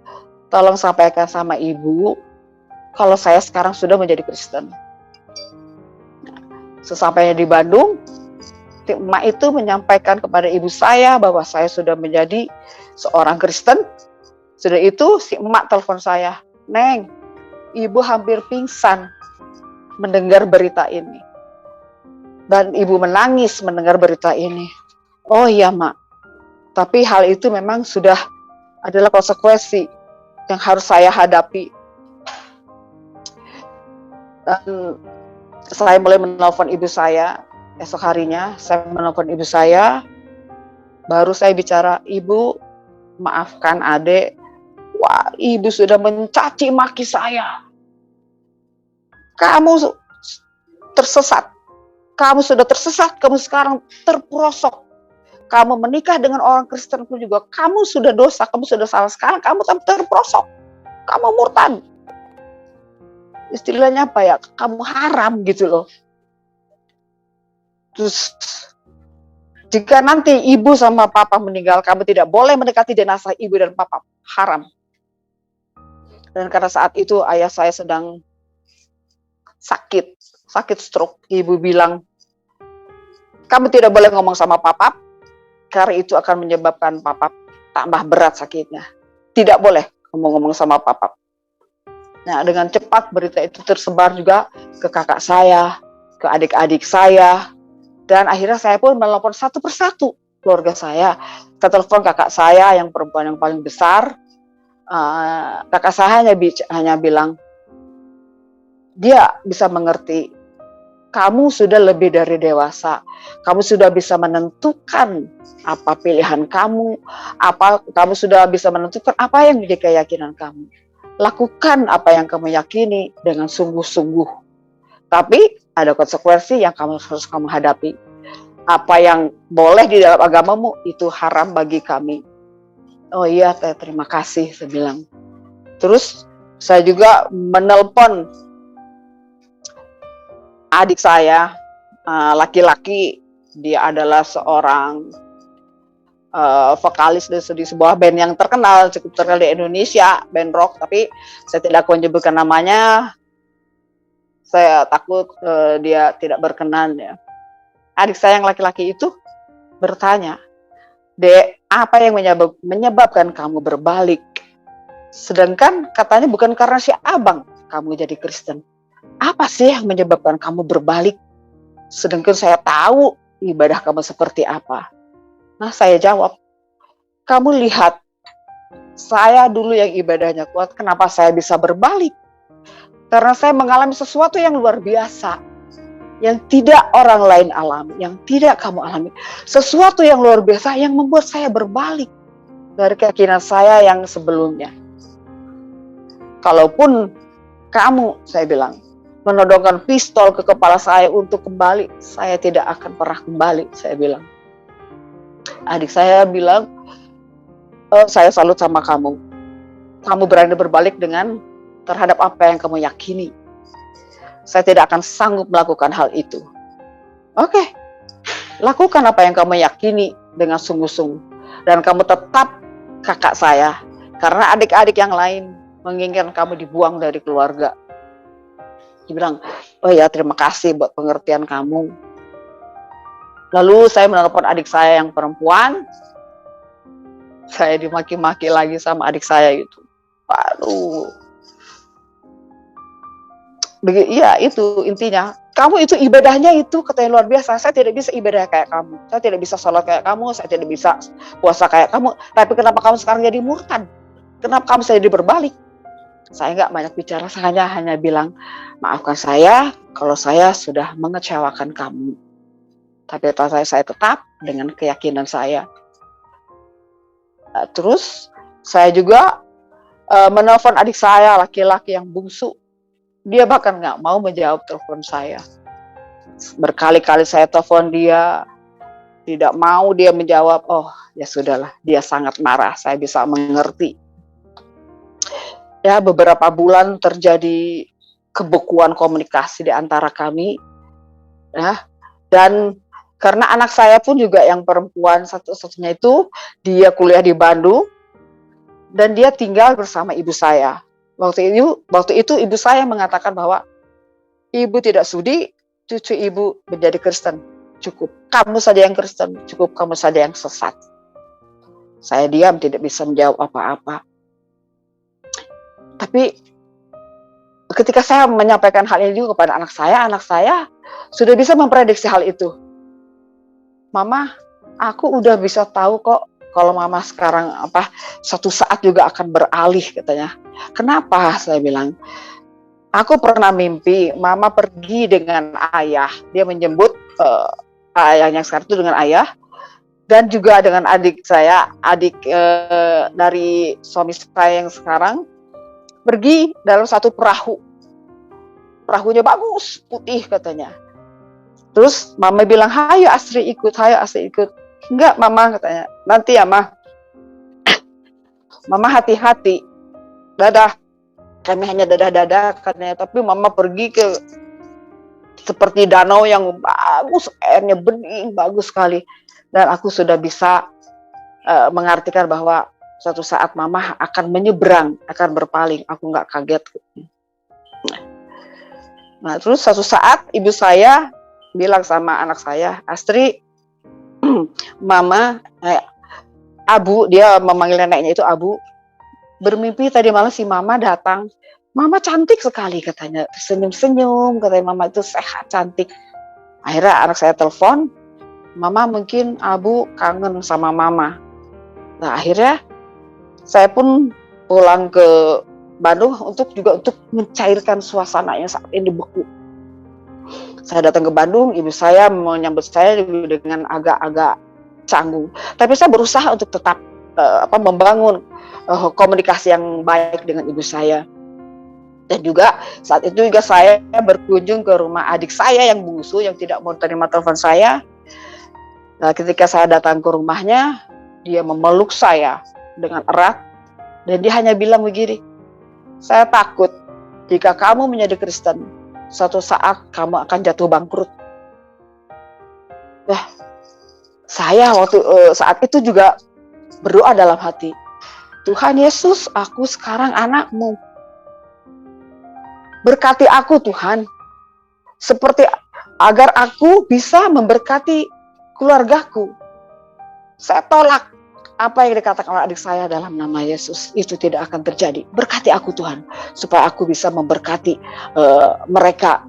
tolong sampaikan sama Ibu kalau saya sekarang sudah menjadi Kristen. Sesampainya di Bandung, emak itu menyampaikan kepada ibu saya bahwa saya sudah menjadi seorang Kristen. Sudah itu si emak telepon saya, Neng, ibu hampir pingsan mendengar berita ini. Dan ibu menangis mendengar berita ini. Oh iya, Mak, tapi hal itu memang sudah adalah konsekuensi yang harus saya hadapi. Dan saya mulai menelpon ibu saya. Esok harinya saya menelpon ibu saya. Baru saya bicara, Ibu, maafkan Ade. Wah, ibu sudah mencaci maki saya. Kamu tersesat. Kamu sudah tersesat. Kamu sekarang terperosok. Kamu menikah dengan orang Kristen pun juga. Kamu sudah dosa. Kamu sudah salah. Sekarang kamu terperosok. Kamu murtad. Istilahnya apa ya? Kamu haram gitu loh. Terus jika nanti ibu sama papa meninggal, kamu tidak boleh mendekati jenazah ibu dan papa. Haram. Dan karena saat itu ayah saya sedang sakit stroke. Ibu bilang, kamu tidak boleh ngomong sama papa, karena itu akan menyebabkan papa tambah berat sakitnya. Tidak boleh ngomong-ngomong sama papa. Nah, dengan cepat berita itu tersebar juga ke kakak saya, ke adik-adik saya, dan akhirnya saya pun menelpon satu persatu keluarga saya. Saya telepon kakak saya yang perempuan yang paling besar. Kakak saya hanya bilang, dia bisa mengerti. Kamu sudah lebih dari dewasa. Kamu sudah bisa menentukan apa pilihan kamu. Kamu sudah bisa menentukan apa yang menjadi keyakinan kamu. Lakukan apa yang kamu yakini dengan sungguh-sungguh. Tapi ada konsekuensi yang harus kamu hadapi. Apa yang boleh di dalam agamamu itu haram bagi kami. Oh iya, terima kasih, saya bilang. Terus saya juga menelpon adik saya, laki-laki. Dia adalah seorang vokalis di sebuah band yang cukup terkenal di Indonesia, band rock, tapi saya tidak akan menyebutkan namanya. Saya takut dia tidak berkenan ya. Adik saya yang laki-laki itu bertanya, Dek, apa yang menyebabkan kamu berbalik? Sedangkan katanya bukan karena si abang kamu jadi Kristen. Apa sih yang menyebabkan kamu berbalik? Sedangkan saya tahu ibadah kamu seperti apa. Nah, saya jawab, kamu lihat, saya dulu yang ibadahnya kuat, kenapa saya bisa berbalik? Karena saya mengalami sesuatu yang luar biasa, yang tidak orang lain alami, yang tidak kamu alami. Sesuatu yang luar biasa yang membuat saya berbalik dari keyakinan saya yang sebelumnya. Kalaupun kamu, saya bilang, menodongkan pistol ke kepala saya untuk kembali, saya tidak akan pernah kembali, saya bilang. Adik saya bilang, saya salut sama kamu. Kamu berani berbalik terhadap apa yang kamu yakini. Saya tidak akan sanggup melakukan hal itu. Oke, lakukan apa yang kamu yakini dengan sungguh-sungguh. Dan kamu tetap kakak saya. Karena adik-adik yang lain menginginkan kamu dibuang dari keluarga. Dia bilang, oh ya, terima kasih buat pengertian kamu. Lalu saya menelpon adik saya yang perempuan. Saya dimaki-maki lagi sama adik saya itu. Waduh, Iya, itu intinya. Kamu itu ibadahnya itu katanya luar biasa. Saya tidak bisa ibadah kayak kamu. Saya tidak bisa sholat kayak kamu. Saya tidak bisa puasa kayak kamu. Tapi kenapa kamu sekarang jadi murtad? Kenapa kamu jadi berbalik? Saya nggak banyak bicara. Saya hanya bilang, maafkan saya kalau saya sudah mengecewakan kamu. Tapi saya tetap dengan keyakinan saya. Terus saya juga menelpon adik saya, laki-laki yang bungsu. Dia bahkan nggak mau menjawab telepon saya. Berkali-kali saya telepon dia, tidak mau dia menjawab. Oh, ya sudahlah, dia sangat marah. Saya bisa mengerti. Ya, beberapa bulan terjadi kebekuan komunikasi di antara kami. Ya, dan karena anak saya pun juga yang perempuan satu-satunya itu, dia kuliah di Bandung dan dia tinggal bersama ibu saya. Waktu itu ibu saya mengatakan bahwa ibu tidak sudi cucu ibu menjadi Kristen. Cukup kamu saja yang Kristen, cukup kamu saja yang sesat. Saya diam, tidak bisa menjawab apa-apa. Tapi ketika saya menyampaikan hal ini juga kepada anak saya sudah bisa memprediksi hal itu. Mama, aku udah bisa tahu kok kalau mama sekarang satu saat juga akan beralih katanya. Kenapa? Saya bilang, aku pernah mimpi mama pergi dengan ayah. Dia menyebut ayahnya sekarang itu dengan ayah. Dan juga dengan adik saya, dari suami saya yang sekarang, pergi dalam satu perahu. Perahunya bagus, putih katanya. Terus mama bilang, hayo Astri ikut. Enggak mama katanya, nanti ya mah. Mama hati-hati, dadah. Kami hanya dadah-dadah katanya, tapi mama pergi ke seperti danau yang bagus, airnya bening, bagus sekali. Dan aku sudah bisa mengartikan bahwa suatu saat mama akan menyeberang, akan berpaling. Aku nggak kaget. Nah, terus suatu saat ibu saya bilang sama anak saya, Astri, mama, Abu, dia memanggil neneknya itu Abu, bermimpi tadi malam si mama datang. Mama cantik sekali katanya, senyum-senyum, katanya mama itu sehat, cantik. Akhirnya anak saya telepon, mama mungkin Abu kangen sama mama. Nah akhirnya saya pun pulang ke Bandung untuk mencairkan suasana yang saat ini beku. Saya datang ke Bandung, ibu saya menyambut saya dengan agak-agak canggung. Tapi saya berusaha untuk tetap membangun komunikasi yang baik dengan ibu saya. Dan juga saat itu juga saya berkunjung ke rumah adik saya yang bungsu yang tidak mau terima telepon saya. Nah, ketika saya datang ke rumahnya, dia memeluk saya dengan erat dan dia hanya bilang begini, saya takut jika kamu menjadi Kristen, suatu saat kamu akan jatuh bangkrut. Nah, saya waktu saat itu juga berdoa dalam hati, Tuhan Yesus, aku sekarang anakmu. Berkati aku Tuhan, seperti agar aku bisa memberkati keluargaku. Saya tolak apa yang dikatakan oleh adik saya dalam nama Yesus, itu tidak akan terjadi. Berkati aku Tuhan, supaya aku bisa memberkati mereka.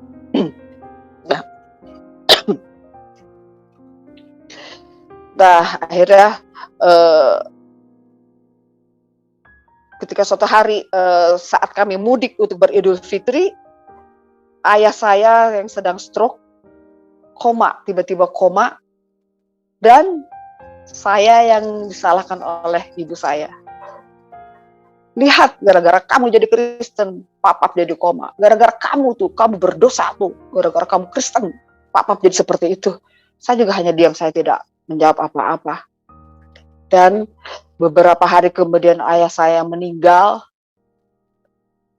Nah, akhirnya ketika suatu hari saat kami mudik untuk beridul fitri, ayah saya yang sedang stroke, tiba-tiba koma, dan saya yang disalahkan oleh ibu saya. Lihat, gara-gara kamu jadi Kristen, papap jadi koma. Gara-gara kamu berdosa tuh. Gara-gara kamu Kristen, papap jadi seperti itu. Saya juga hanya diam, saya tidak menjawab apa-apa. Dan beberapa hari kemudian ayah saya meninggal.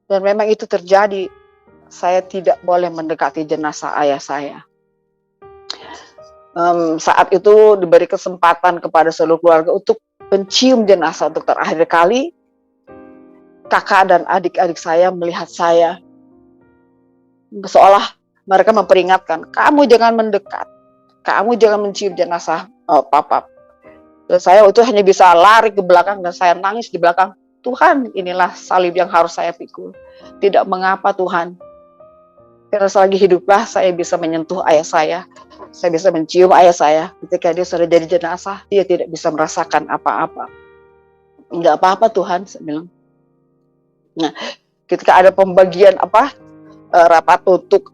Dan memang itu terjadi. Saya tidak boleh mendekati jenazah ayah saya. Saat itu diberi kesempatan kepada seluruh keluarga untuk mencium jenazah untuk terakhir kali. Kakak dan adik-adik saya melihat saya, seolah mereka memperingatkan, kamu jangan mendekat, kamu jangan mencium jenazah papa. Dan saya itu hanya bisa lari ke belakang dan saya nangis di belakang. Tuhan, inilah salib yang harus saya pikul. Tidak mengapa Tuhan. Karena selagi hiduplah saya bisa menyentuh ayah saya bisa mencium ayah saya. Ketika dia sudah jadi jenazah, dia tidak bisa merasakan apa-apa. Enggak apa-apa Tuhan, saya bilang. Nah, ketika ada pembagian rapat untuk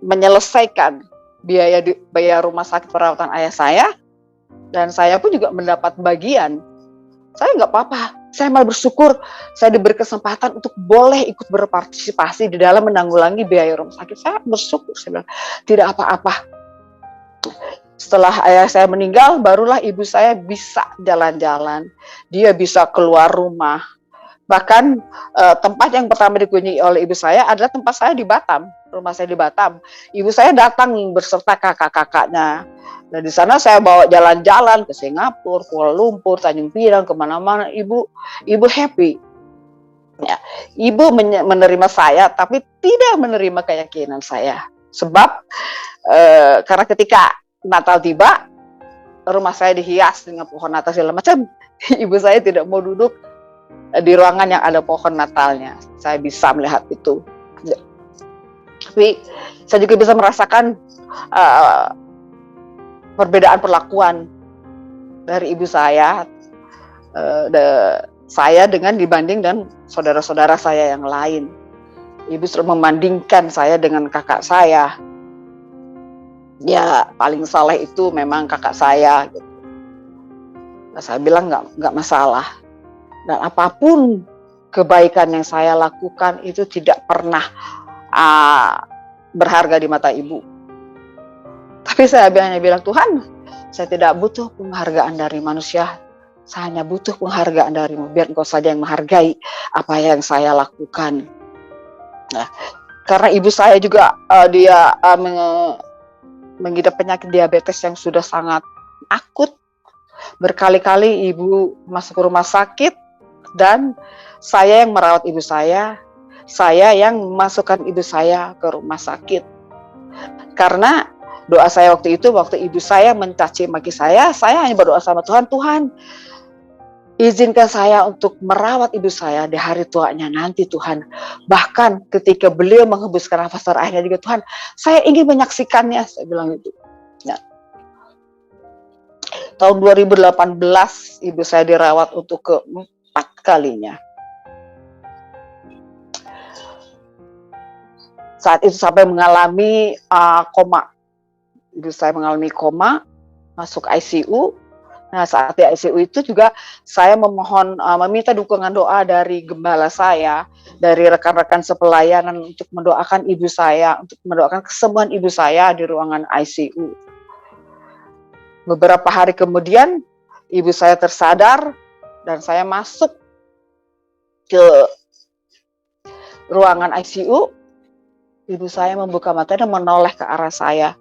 menyelesaikan biaya rumah sakit perawatan ayah saya, dan saya pun juga mendapat bagian. Saya nggak apa-apa, saya malah bersyukur saya diberi kesempatan untuk boleh ikut berpartisipasi di dalam menanggulangi biaya rumah sakit. Saya bersyukur, saya bilang, tidak apa-apa. Setelah ayah saya meninggal, barulah ibu saya bisa jalan-jalan, dia bisa keluar rumah. Bahkan tempat yang pertama dikunjungi oleh ibu saya adalah tempat saya di Batam, rumah saya di Batam. Ibu saya datang beserta kakak-kakaknya. Dan di sana saya bawa jalan-jalan ke Singapura, Kuala Lumpur, Tanjung Pinang, kemana-mana. Ibu happy. Ya, ibu menerima saya, tapi tidak menerima keyakinan saya. Sebab karena ketika Natal tiba, rumah saya dihias dengan pohon Natal segala macam. Ibu saya tidak mau duduk di ruangan yang ada pohon Natalnya. Saya bisa melihat itu. Tapi saya juga bisa merasakan perbedaan perlakuan dari ibu saya dengan dibanding dan saudara-saudara saya yang lain. Ibu selalu membandingkan saya dengan kakak saya. Ya, paling saleh itu memang kakak saya. Gitu. Nah, saya bilang nggak masalah. Dan apapun kebaikan yang saya lakukan itu tidak pernah berharga di mata ibu. Tapi saya hanya bilang, Tuhan, saya tidak butuh penghargaan dari manusia. Saya hanya butuh penghargaan darimu. Biar Engkau saja yang menghargai apa yang saya lakukan. Nah, karena ibu saya juga dia mengidap penyakit diabetes yang sudah sangat akut. Berkali-kali ibu masuk ke rumah sakit dan saya yang merawat ibu saya yang memasukkan ibu saya ke rumah sakit. Karena doa saya waktu ibu saya mencaci maki saya hanya berdoa sama Tuhan, Tuhan, izinkan saya untuk merawat ibu saya di hari tuanya nanti Tuhan. Bahkan ketika beliau menghembuskan nafas terakhirnya juga Tuhan, saya ingin menyaksikannya, saya bilang itu. Nah, tahun 2018 ibu saya dirawat untuk keempat kalinya. Saat itu sampai mengalami koma. Ibu saya mengalami koma, masuk ICU. Nah, saat di ICU itu juga saya meminta dukungan doa dari gembala saya, dari rekan-rekan sepelayanan untuk mendoakan ibu saya, untuk mendoakan kesembuhan ibu saya di ruangan ICU. Beberapa hari kemudian, ibu saya tersadar dan saya masuk ke ruangan ICU. Ibu saya membuka mata dan menoleh ke arah saya.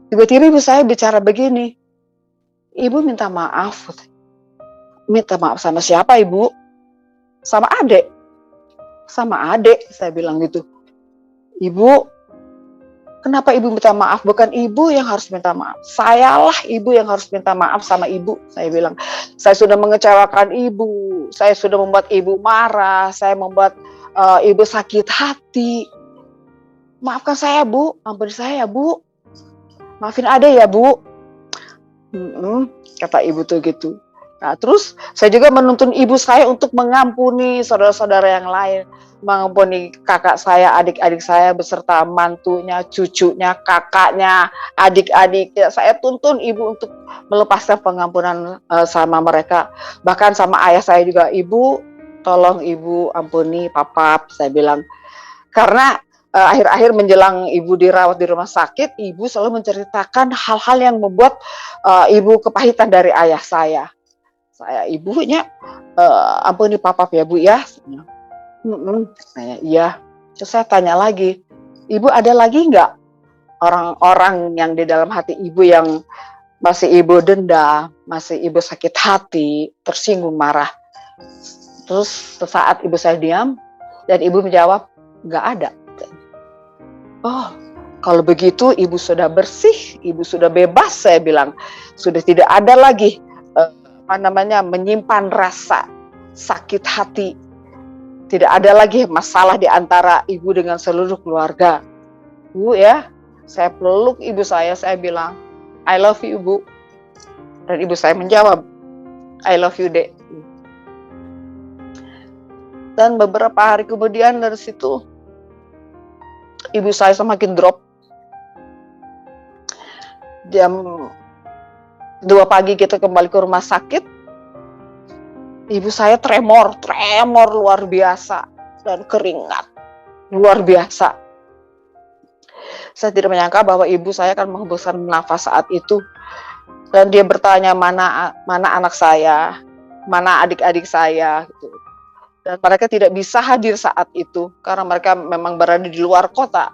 Tiba-tiba ibu saya bicara begini, ibu minta maaf. Minta maaf sama siapa ibu? Sama adik. Sama adik, saya bilang gitu. Ibu, kenapa ibu minta maaf? Bukan ibu yang harus minta maaf. Sayalah ibu yang harus minta maaf sama ibu. Saya bilang, saya sudah mengecewakan ibu. Saya sudah membuat ibu marah. Saya membuat ibu sakit hati. Maafkan saya bu, ampuni saya bu. Maafin adek ya bu. Kata ibu tuh gitu. Nah terus saya juga menuntun ibu saya untuk mengampuni saudara-saudara yang lain. Mengampuni kakak saya, adik-adik saya beserta mantunya, cucunya, kakaknya, adik-adiknya. Saya tuntun ibu untuk melepaskan pengampunan sama mereka. Bahkan sama ayah saya juga, ibu tolong ibu ampuni papa, saya bilang. Karena akhir-akhir menjelang ibu dirawat di rumah sakit, ibu selalu menceritakan hal-hal yang membuat ibu kepahitan dari ayah saya. Saya ibunya, ampuni papa ya bu ya. Iya. Terus saya tanya lagi, ibu ada lagi nggak orang-orang yang di dalam hati ibu yang masih ibu denda, masih ibu sakit hati, tersinggung, marah. Terus sesaat ibu saya diam dan ibu menjawab, nggak ada. Oh, kalau begitu ibu sudah bersih, ibu sudah bebas, saya bilang. Sudah tidak ada lagi menyimpan rasa sakit hati. Tidak ada lagi masalah di antara ibu dengan seluruh keluarga. Bu ya, saya peluk ibu saya bilang, I love you Bu. Dan ibu saya menjawab, I love you Dek. Dan beberapa hari kemudian dari situ, ibu saya semakin drop. Jam 2 pagi kita kembali ke rumah sakit. Ibu saya tremor luar biasa. Dan keringat, luar biasa. Saya tidak menyangka bahwa ibu saya akan menghembuskan nafas saat itu. Dan dia bertanya, mana anak saya, mana adik-adik saya, gitu. Dan mereka tidak bisa hadir saat itu karena mereka memang berada di luar kota.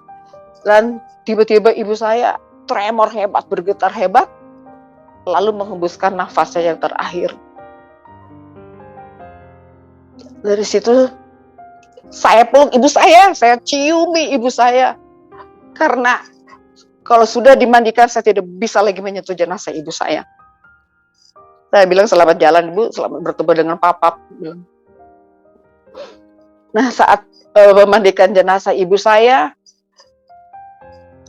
Dan tiba-tiba ibu saya tremor hebat, bergetar hebat, lalu menghembuskan nafasnya yang terakhir. Dari situ saya peluk ibu saya ciumi ibu saya. Karena kalau sudah dimandikan, saya tidak bisa lagi menyentuh jenazah ibu saya. Saya bilang, selamat jalan Ibu, selamat bertemu dengan Papa. Nah, saat memandikan jenazah ibu saya,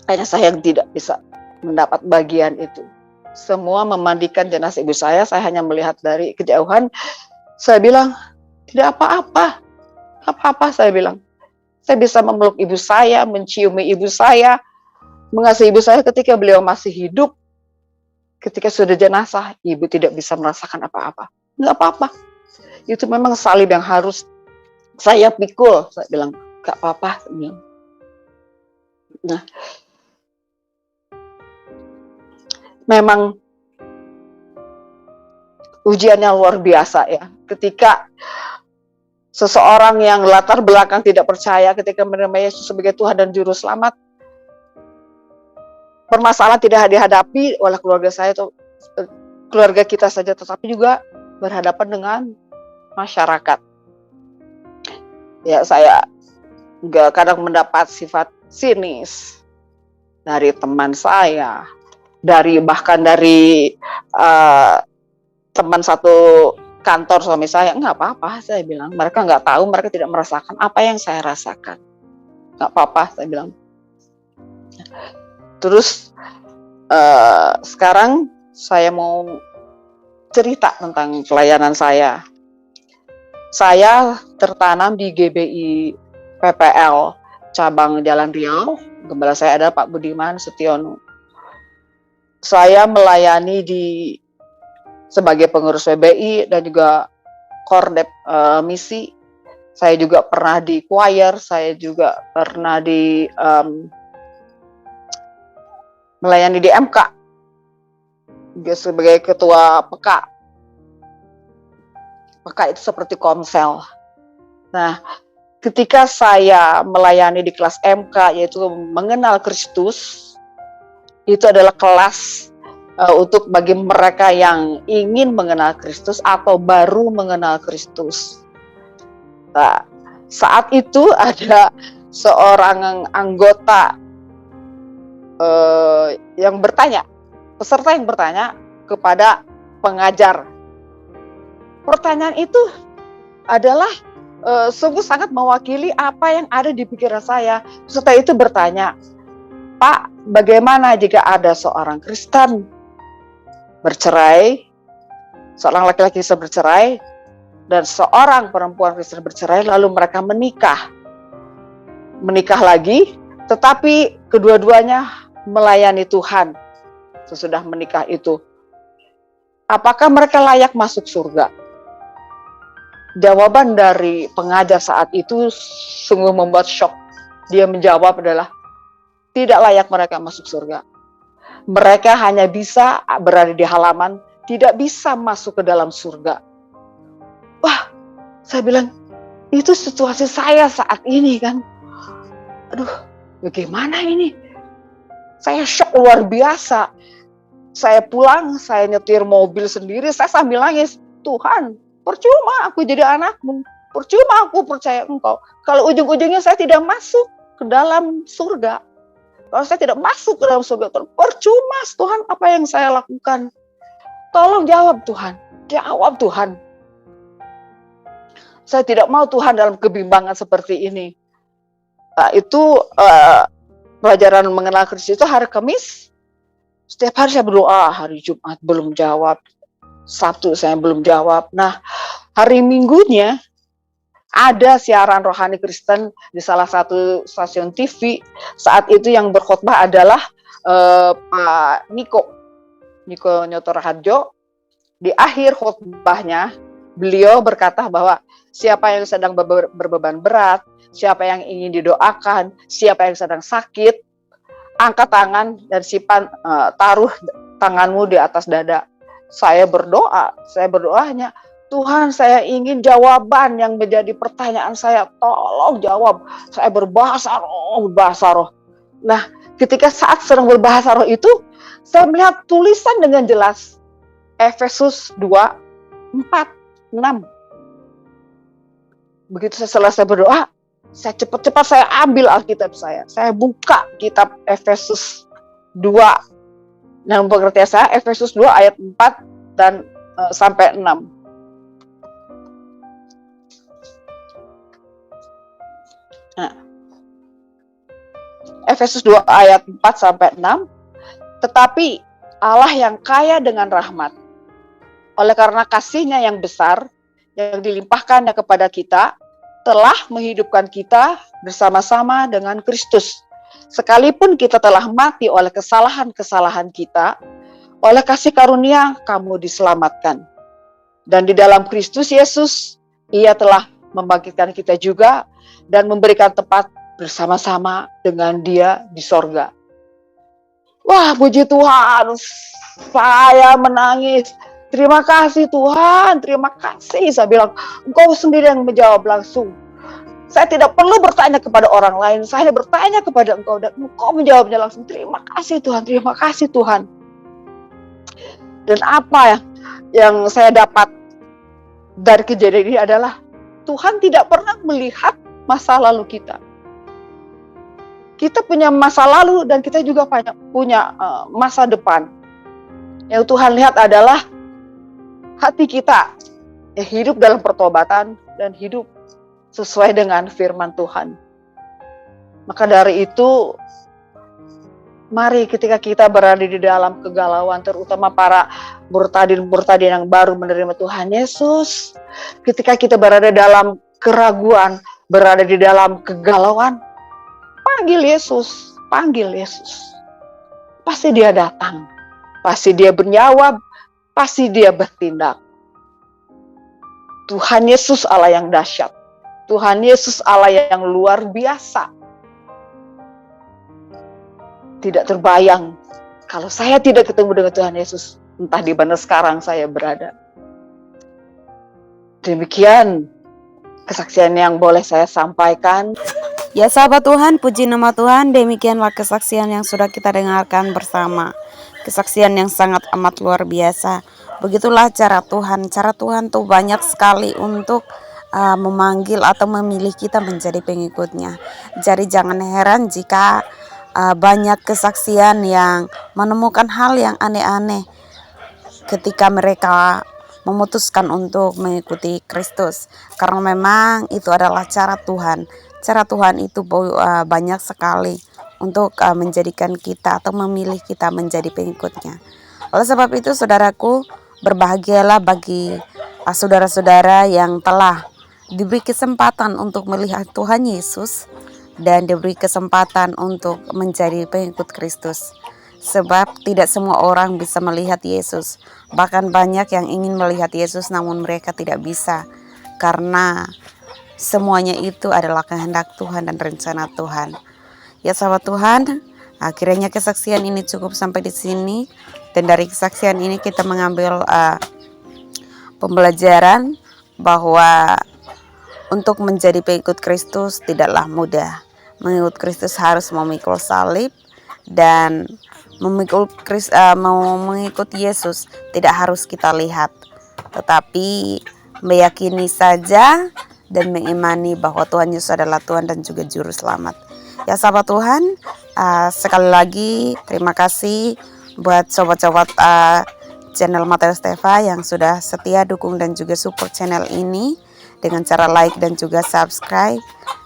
hanya saya yang tidak bisa mendapat bagian itu. Semua memandikan jenazah ibu saya hanya melihat dari kejauhan. Saya bilang, tidak apa-apa, saya bilang. Saya bisa memeluk ibu saya, menciumi ibu saya, mengasihi ibu saya ketika beliau masih hidup. Ketika sudah jenazah, ibu tidak bisa merasakan apa-apa. Enggak apa-apa. Itu memang salib yang harus saya pikul. Saya bilang, enggak apa-apa. Nah, memang ujiannya luar biasa ya. Ketika seseorang yang latar belakang tidak percaya ketika menerima Yesus sebagai Tuhan dan Juru Selamat, permasalahan tidak dihadapi oleh keluarga saya atau keluarga kita saja, tetapi juga berhadapan dengan masyarakat. Ya, saya juga kadang mendapat sifat sinis dari teman saya, bahkan dari teman satu kantor suami saya. Enggak apa-apa, saya bilang. Mereka enggak tahu, mereka tidak merasakan apa yang saya rasakan. Enggak apa-apa, saya bilang. Terus sekarang saya mau cerita tentang pelayanan saya. Saya tertanam di GBI PPL cabang Jalan Riau. Gembala saya adalah Pak Budiman Setiono. Saya melayani sebagai pengurus PBI dan juga Kordep misi. Saya juga pernah di choir, saya juga pernah melayani di MK juga sebagai ketua PK. PK itu seperti komsel. Nah, ketika saya melayani di kelas MK, yaitu mengenal Kristus, itu adalah kelas untuk bagi mereka yang ingin mengenal Kristus atau baru mengenal Kristus. Nah, saat itu ada seorang anggota yang bertanya, peserta yang bertanya kepada pengajar. Pertanyaan itu adalah sungguh sangat mewakili apa yang ada di pikiran saya. Peserta itu bertanya, Pak, bagaimana jika ada seorang Kristen bercerai, seorang laki-laki bisa bercerai, dan seorang perempuan Kristen bercerai, lalu mereka menikah lagi, tetapi kedua-duanya melayani Tuhan sesudah menikah itu. Apakah mereka layak masuk surga? Jawaban dari pengajar saat itu sungguh membuat shock. Dia menjawab adalah, tidak layak mereka masuk surga. Mereka hanya bisa berada di halaman, tidak bisa masuk ke dalam surga. Wah, saya bilang, itu situasi saya saat ini kan. Aduh, bagaimana ini? Saya shock luar biasa. Saya pulang, saya nyetir mobil sendiri, saya sambil nangis. Tuhan, percuma aku jadi anakmu, percuma aku percaya engkau. Kalau ujung-ujungnya saya tidak masuk ke dalam surga, kalau saya tidak masuk ke dalam surga, percuma Tuhan apa yang saya lakukan. Tolong jawab Tuhan, jawab Tuhan. Saya tidak mau Tuhan dalam kebimbangan seperti ini. Nah, itu pelajaran mengenal Kristus itu hari Kamis. Setiap hari saya berdoa, hari Jumat belum jawab, Sabtu saya belum jawab. Nah, hari Minggunya ada siaran rohani Kristen di salah satu stasiun TV. Saat itu yang berkhotbah adalah Pak Niko Nyotoraharjo. Di akhir khotbahnya, beliau berkata bahwa siapa yang sedang berbeban berat, siapa yang ingin didoakan, siapa yang sedang sakit, angkat tangan dan taruh tanganmu di atas dada. Saya berdoa hanya, Tuhan, saya ingin jawaban yang menjadi pertanyaan saya, tolong jawab. Saya berbahasa roh. Nah, ketika saat sedang berbahasa roh itu, saya melihat tulisan dengan jelas, Efesus 2:4-6. Begitu saya selesai berdoa, saya cepat-cepat saya ambil Alkitab saya buka kitab Efesus 2. Nah, pengertian saya Efesus 2 ayat 4 dan sampai 6. Nah, Efesus 2 ayat 4 sampai 6. Tetapi Allah yang kaya dengan rahmat, oleh karena kasih-Nya yang besar yang dilimpahkannya kepada kita, telah menghidupkan kita bersama-sama dengan Kristus. Sekalipun kita telah mati oleh kesalahan-kesalahan kita, oleh kasih karunia kamu diselamatkan. Dan di dalam Kristus Yesus, Ia telah membangkitkan kita juga dan memberikan tempat bersama-sama dengan Dia di sorga. Wah, puji Tuhan, saya menangis. Terima kasih Tuhan, terima kasih. Saya bilang, Engkau sendiri yang menjawab langsung. Saya tidak perlu bertanya kepada orang lain, saya bertanya kepada Engkau dan Engkau menjawabnya langsung. Terima kasih Tuhan, terima kasih Tuhan. Dan apa yang saya dapat dari kejadian ini adalah Tuhan tidak pernah melihat masa lalu kita. Kita punya masa lalu dan kita juga punya masa depan. Yang Tuhan lihat adalah hati kita hidup dalam pertobatan dan hidup sesuai dengan firman Tuhan. Maka dari itu, mari ketika kita berada di dalam kegalauan, terutama para murtadin yang baru menerima Tuhan Yesus, ketika kita berada dalam keraguan, berada di dalam kegalauan, panggil Yesus. Pasti Dia datang, pasti Dia berjawab, pasti Dia bertindak. Tuhan Yesus Allah yang dahsyat, Tuhan Yesus Allah yang luar biasa. Tidak terbayang kalau saya tidak ketemu dengan Tuhan Yesus, entah di mana sekarang saya berada. Demikian kesaksian yang boleh saya sampaikan. Ya sahabat Tuhan, puji nama Tuhan. Demikianlah kesaksian yang sudah kita dengarkan bersama. Kesaksian yang sangat amat luar biasa. Begitulah cara Tuhan. Cara Tuhan tuh banyak sekali untuk memanggil atau memilih kita menjadi pengikutnya. Jadi jangan heran jika banyak kesaksian yang menemukan hal yang aneh-aneh ketika mereka memutuskan untuk mengikuti Kristus. Karena memang itu adalah cara Tuhan. Cara Tuhan itu banyak sekali untuk menjadikan kita atau memilih kita menjadi pengikutnya. Oleh sebab itu, saudaraku, berbahagialah bagi saudara-saudara yang telah diberi kesempatan untuk melihat Tuhan Yesus dan diberi kesempatan untuk menjadi pengikut Kristus. Sebab tidak semua orang bisa melihat Yesus. Bahkan banyak yang ingin melihat Yesus namun mereka tidak bisa, karena semuanya itu adalah kehendak Tuhan dan rencana Tuhan. Ya sahabat Tuhan, akhirnya kesaksian ini cukup sampai di sini. Dan dari kesaksian ini kita mengambil pembelajaran bahwa untuk menjadi pengikut Kristus tidaklah mudah. Mengikut Kristus harus memikul salib, dan mengikut Yesus tidak harus kita lihat, tetapi meyakini saja dan mengimani bahwa Tuhan Yesus adalah Tuhan dan juga Juru Selamat. Ya sahabat Tuhan, sekali lagi terima kasih buat sobat-sobat channel Matius Teva yang sudah setia dukung dan juga support channel ini dengan cara like dan juga subscribe,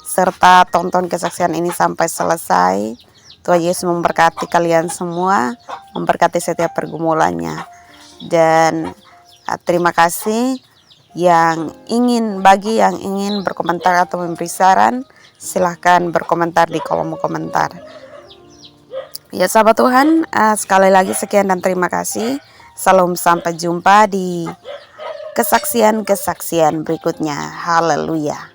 serta tonton kesaksian ini sampai selesai. Tuhan Yesus memberkati kalian semua, memberkati setiap pergumulannya. Dan terima kasih. Bagi yang ingin berkomentar atau memberi saran, silahkan berkomentar di kolom komentar. Ya sahabat Tuhan, sekali lagi sekian dan terima kasih. Salam, sampai jumpa di kesaksian-kesaksian berikutnya. Haleluya.